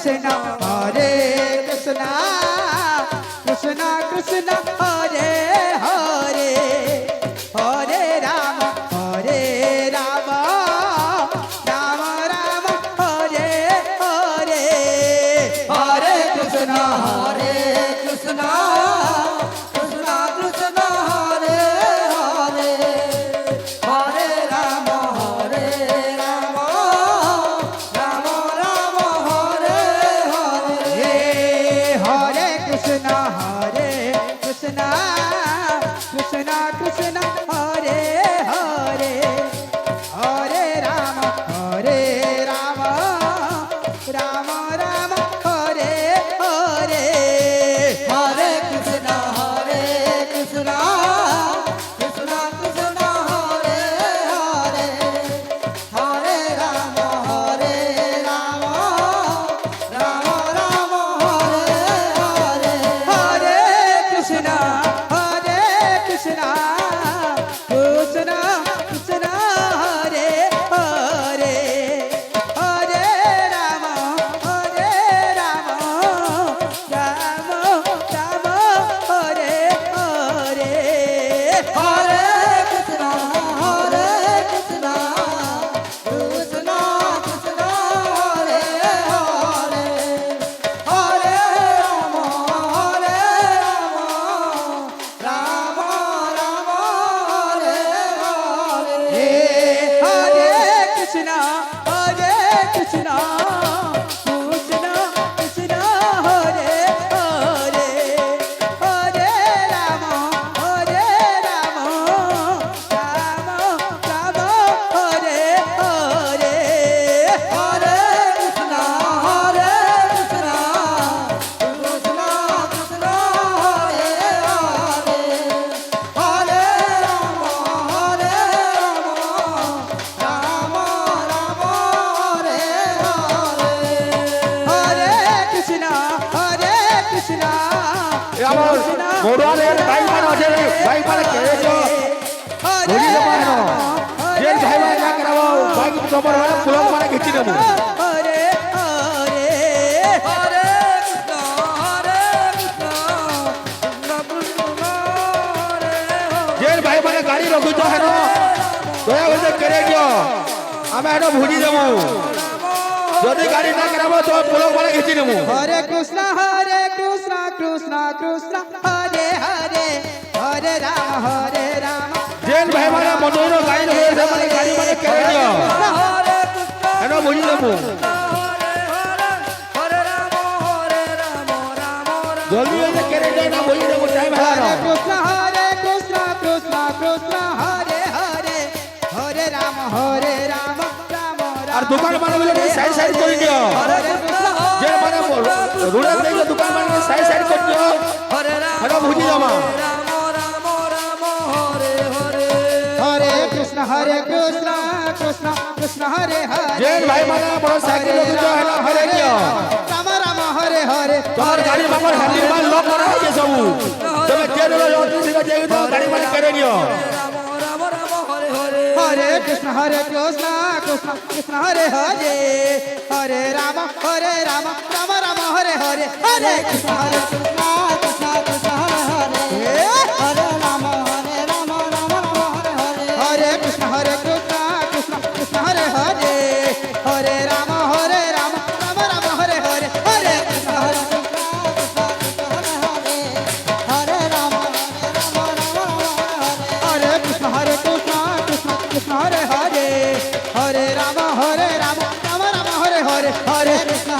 कृष्ण हरे कृष्ण कृष्ण कृष्ण हरे हरे हरे राम राम राम हरे हरे हरे कृष्ण कृष्ण कृष्ण कृष्ण हरे हरे हरे राम राम राम हरे हरे हरे कृष्ण कृष्ण कृष्ण कृष्ण हरे हरे हरे राम राम राम हरे हरे हरे कृष्ण कृष्ण कृष्ण कृष्ण हरे हरे हरे राम राम राम हरे हरे हरे कृष्ण कृष्ण कृष्ण कृष्ण हरे हरे हरे राम राम राम हरे हरे हरे कृष्ण कृष्ण कृष्ण कृष्ण हरे हरे हरे राम राम हरे हरे हरे कृष्ण कृष्ण कृष्ण कृष्ण हरे हरे हरे राम राम राम हरे हरे हरे कृष्ण कृष्ण कृष्ण कृष्ण हरे हरे हरे राम राम हरे हरे हरे कृष्ण আমার মোড়ালের ভাই মান আছে ভাই মানে কেছো বুঝি তো পানো যে ভাই ভাই না করাবো ভাই কি তোমার মানে ফুলক মানে ঘিচি দেবো হরে হরে হরে কৃষ্ণ কৃষ্ণ হরে যে ভাই মানে গাড়ি রখুছ হেন দয়া করে করে দিও আমি হেন ভুজি দেবো যদি গাড়ি না করাবো তো ফুলক মানে ঘিচি দেবো हरे कृष्ण कृष्ण कृष्ण हरे हरे हरे राम যে ভাই মানে মনোর গাড়ি রয়েছে মানে গাড়ি মানে করে দিও হেন ভুজি দেবো জলদি এসে করে দিও না ভুজি দেবো টাইম हरे হারানো कृष्ण कृष्ण कृष्ण हरे हरे हरे राम राम আর দোকান মানে সাইড সাইড করে দিও हरे कृष्ण যে মানে রোডে দেখে দোকান মানে সাইড সাইড করে দিও हरे राम হেন ভুজি যাবা हरे कृष्ण कृष्ण कृष्ण हरे हरे যে ভাই মানে বড় সাইকেল রখুছ হেন হরে দিও राम हरे हरे তোমার গাড়ি বাপর হ্যান্ডেল বার লক করা হয়েছে সবু তুমি যে রোড যাওয়ার দিকে যাই তো গাড়ি মানে করে নিও हरे कृष्ण कृष्ण कृष्ण हरे हरे हरे राम राम राम हरे हरे हरे कृष्ण कृष्ण कृष्ण हरे हरे हरे राम राम हरे हरे हरे कृष्ण कृष्ण कृष्ण हरे हरे हरे राम राम हरे हरे हरे कृष्ण कृष्ण कृष्ण हरे हरे राम हरे कृष्ण कृष्ण कृष्ण हरे हरे हरे राम राम राम हरे हरे हरे कृष्ण